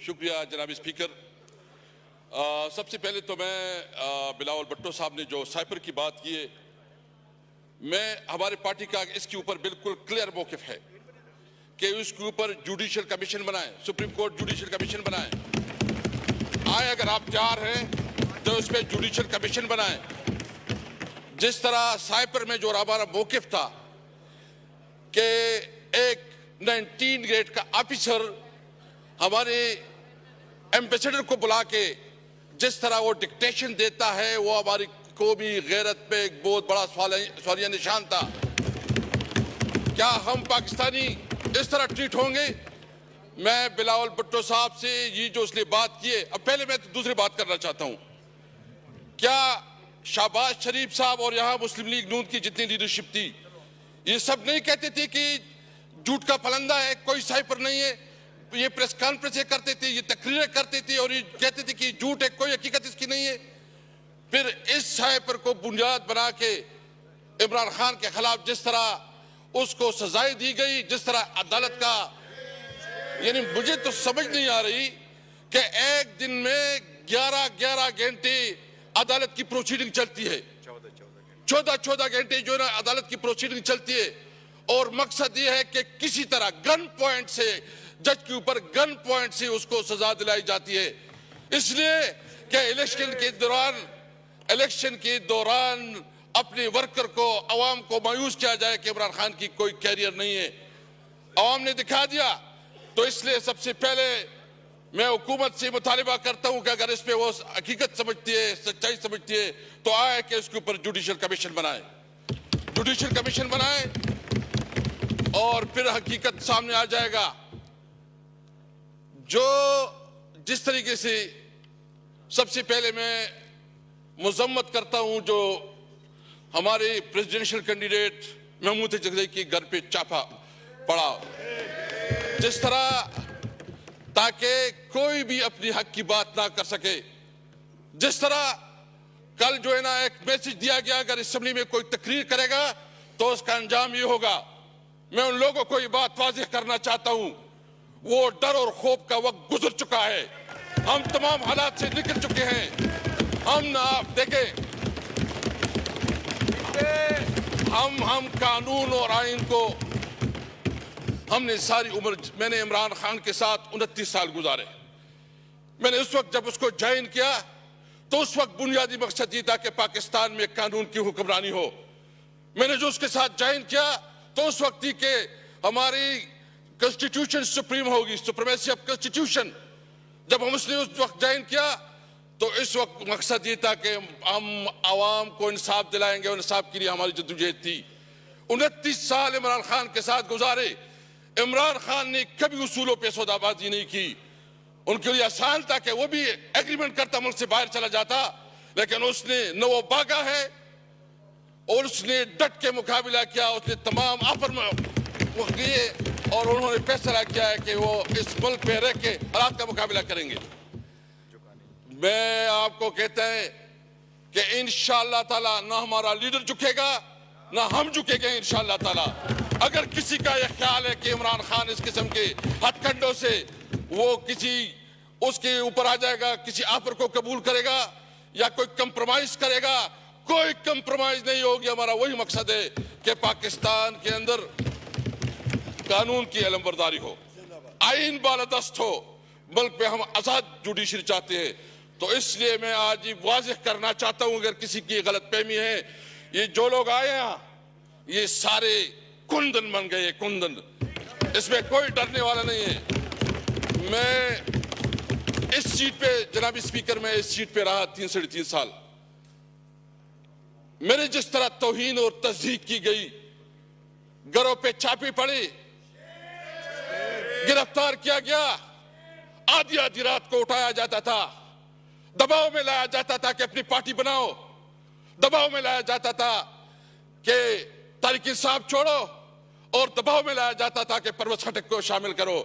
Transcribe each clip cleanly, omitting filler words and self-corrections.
शुक्रिया जनाब स्पीकर। सबसे पहले तो मैं बिलावल भुट्टो साहब ने जो साइपर की बात की है, मैं हमारे पार्टी का इसके ऊपर बिल्कुल क्लियर मौकिफ है कि उसके ऊपर जुडिशियल कमीशन बनाएं, सुप्रीम कोर्ट जुडिशियल कमीशन बनाएं। आए अगर आप तैयार हैं तो उस पर जुडिशियल कमीशन बनाएं। जिस तरह साइपर में जो हमारा मौकिफ था कि एक 19 ग्रेड का ऑफिसर हमारे एम्बेसडर को बुला के जिस तरह वो डिक्टेशन देता है, वो हमारी कौमी गैरत पे एक बहुत बड़ा सवालिया निशान था। क्या हम पाकिस्तानी इस तरह ट्रीट होंगे? मैं बिलावल भुट्टो साहब से ये जो उसने बात की है, अब पहले मैं तो दूसरी बात करना चाहता हूं। क्या शहबाज शरीफ साहब और यहां मुस्लिम लीग नून की जितनी लीडरशिप थी, ये सब नहीं कहते थे कि झूठ का फलंदा है, कोई साइपर नहीं है? ये प्रेस कॉन्फ्रेंस करते थे, ये तकरीरें करते थे और ये कहते थे कि झूठ है, कोई हकीकत इसकी नहीं है। फिर इस साइपर को बुनियाद बना के इमरान खान के खिलाफ जिस तरह उसको सजाएं दी गई, जिस तरह अदालत का, यानी मुझे तो समझ नहीं आ रही कि एक दिन में 11 घंटे अदालत की प्रोसीडिंग चलती है, 14 घंटे जो है ना अदालत की प्रोसीडिंग चलती है, और मकसद ये है कि किसी तरह गन पॉइंट से जज के ऊपर गन पॉइंट से उसको सजा दिलाई जाती है, इसलिए कि इलेक्शन के दौरान अपने वर्कर को, अवाम को मायूस किया जाए कि इमरान खान की कोई कैरियर नहीं है। अवाम ने दिखा दिया। तो इसलिए सबसे पहले मैं हुकूमत से मुतालिबा करता हूं कि अगर इस पे वो हकीकत समझती है, सच्चाई समझती है, तो आए कि इसके ऊपर जुडिशियल कमीशन बनाए, जुडिशियल कमीशन बनाए और फिर हकीकत सामने आ जाएगा। जो जिस तरीके से सबसे पहले मैं मुजम्मत करता हूं जो हमारे प्रेसिडेंशियल कैंडिडेट महमूद जगदई के घर पे छापा पड़ा, जिस तरह ताकि कोई भी अपनी हक की बात ना कर सके। जिस तरह कल जो है ना एक मैसेज दिया गया, अगर असेंबली में कोई तकरीर करेगा तो उसका अंजाम ये होगा। मैं उन लोगों को ये बात वाज़ेह करना चाहता हूं, वो डर और खौफ का वक्त गुजर चुका है। हम तमाम हालात से निकल चुके हैं। हम ना आप देखें, हम कानून और आइन को, हमने सारी उम्र, मैंने इमरान खान के साथ 29 साल गुजारे। मैंने उस वक्त जब उसको ज्वाइन किया तो उस वक्त बुनियादी मकसद ये था कि पाकिस्तान में कानून की हुक्मरानी हो। मैंने जो उसके साथ ज्वाइन किया तो उस वक्त थी कि हमारी कॉन्स्टिट्यूशन सुप्रीम होगी, सुप्रीमेसी ऑफ कॉन्स्टिट्यूशन। जब हम उसने उस वक्त ज्वाइन किया तो इस वक्त मकसद ये था कि हम आवाम को इंसाफ दिलाएंगे, और इंसाफ के लिए हमारी जद्दोजहद थी। 29 साल इमरान खान के साथ गुजारे। इमरान खान ने कभी उसूलों पे सौदाबाजी नहीं की। उनके लिए आसान था कि वो भी एग्रीमेंट करता, मुल्क से बाहर चला जाता, लेकिन उसने न वो भागा है और उसने डट के मुकाबला किया। उसने तमाम ऑफर वो किए और उन्होंने फैसला किया है कि वो इस मुल्क पे रह के हालात का मुकाबला करेंगे। मैं आपको कहता है कि इंशाअल्लाह ताला ना हमारा लीडर झुकेगा ना हम झुकेंगे इंशाअल्लाह ताला। अगर किसी का यह ख्याल है कि इमरान खान इस किस्म के हथकंडों से वो किसी उसके ऊपर आ जाएगा, किसी ऑफर को कबूल करेगा या कोई कंप्रोमाइज करेगा, कोई कंप्रोमाइज नहीं होगी। हमारा वही मकसद है कि पाकिस्तान के अंदर कानून की अलमबरदारी हो, आइन बालादस्त हो, मुल्क में हम आजाद जुडिशरी चाहते हैं। तो इसलिए मैं आज ये वाज़ेह करना चाहता हूं, अगर किसी की गलतफहमी है, ये जो लोग आए हैं ये सारे कुंदन बन गए, कुंदन, इसमें कोई डरने वाला नहीं है। मैं इस सीट पे, जनाब स्पीकर, मैं इस सीट पे रहा 3 साढ़े 3 साल। मेरे जिस तरह तौहीन और तज़हीक की गई, घरों पे छापे पड़े, गिरफ्तार किया गया, आधी आधी रात को उठाया जाता था, दबाव में लाया जाता था कि अपनी पार्टी बनाओ, दबाव में लाया जाता था कि तारिक इंसाफ छोड़ो, और दबाव में लाया जाता था कि परवेज खटक को शामिल करो।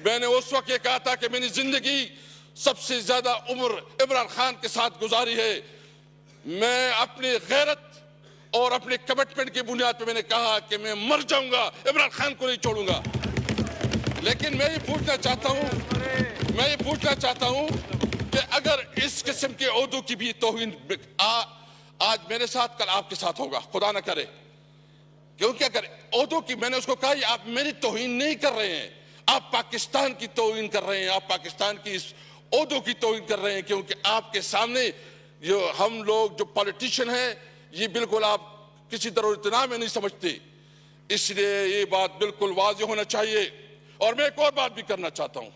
मैंने उस वक्त ये कहा था कि मेरी जिंदगी सबसे ज्यादा उम्र इमरान खान के साथ गुजारी है। मैं अपनी गैरत और अपने कमिटमेंट की बुनियाद पर मैंने कहा कि मैं मर जाऊंगा, इमरान खान को नहीं छोड़ूंगा। लेकिन मैं ये पूछना चाहता हूं, मैं ये पूछना चाहता हूं कि अगर इस किस्म के ओहदों की भी तौहीन आज मेरे साथ कल आपके साथ होगा, खुदा ना करे, क्योंकि अगर ओहदों की, मैंने उसको कहा आप मेरी तौहीन नहीं कर रहे हैं, आप पाकिस्तान की तौहीन कर रहे हैं, आप पाकिस्तान की इस ओहदों की तौहीन कर रहे हैं, क्योंकि आपके सामने जो हम लोग जो पॉलिटिशियन हैं ये बिल्कुल आप किसी दरोइतना में नहीं समझते, इसलिए ये बात बिल्कुल वाज़ेह होना चाहिए। और मैं एक और बात भी करना चाहता हूं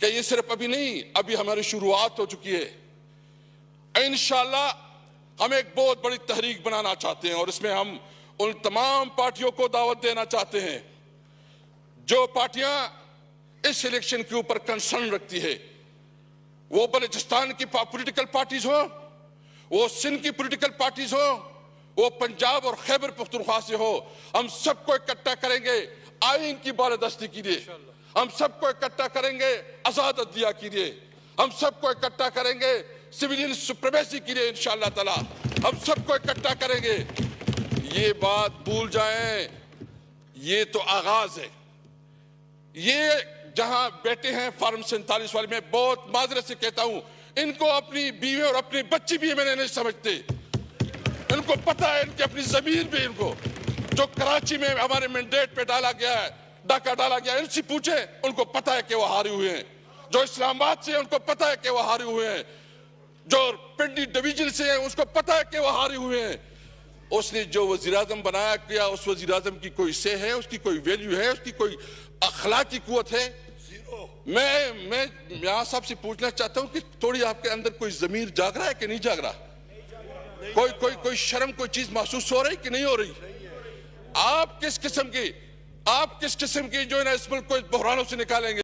कि ये सिर्फ अभी नहीं, अभी हमारी शुरुआत हो चुकी है। इंशाअल्लाह हम एक बहुत बड़ी तहरीक बनाना चाहते हैं और इसमें हम उन तमाम पार्टियों को दावत देना चाहते हैं जो पार्टियां इस इलेक्शन के ऊपर कंसर्न रखती है, वो बलूचिस्तान की पॉलिटिकल पार्टीज हो, वो सिंध की पॉलिटिकल पार्टीज हो, वो पंजाब और खैबर पख्तूनख्वा से हो। हम सबको इकट्ठा करेंगे आईन की बालादस्ती के लिए, हम सबको इकट्ठा करेंगे आजाद अदलिया के लिए, हम सबको इकट्ठा करेंगे सिविलियन सुप्रीमेसी के लिए इंशाअल्लाह ताला, हम सबको इकट्ठा करेंगे। ये बात भूल जाएं, ये तो आगाज है। ये जहां बैठे हैं फार्म 47 वाले, मैं बहुत माजरत से कहता हूं, इनको अपनी बीवी और अपनी बच्ची भी मैंने नहीं समझते, इनको पता है इनकी अपनी जमीन भी, इनको जो कराची में हमारे मैंडेट पे डाला गया है, डाका डाला गया है, इनसे पूछे, उनको पता है कि वो हारे हुए हैं। जो इस्लामाबाद से है उनको पता है कि वो हारे हुए हैं, जो पिंडी डिवीजन से है उसको पता है कि वो हारे हुए हैं। उसने जो वजीर आजम बनाया किया, उस वजीर आजम की कोई से है, उसकी कोई वैल्यू है, उसकी कोई अखलाकी कुव्वत है? मैं यहाँ साहब से पूछना चाहता हूँ कि थोड़ी आपके अंदर कोई जमीर जाग रहा है कि नहीं जाग रहा? कोई शर्म, कोई चीज महसूस हो रही कि नहीं हो रही? आप किस किस्म की जो है ना इस मुल्क को इस बहरानों से निकालेंगे?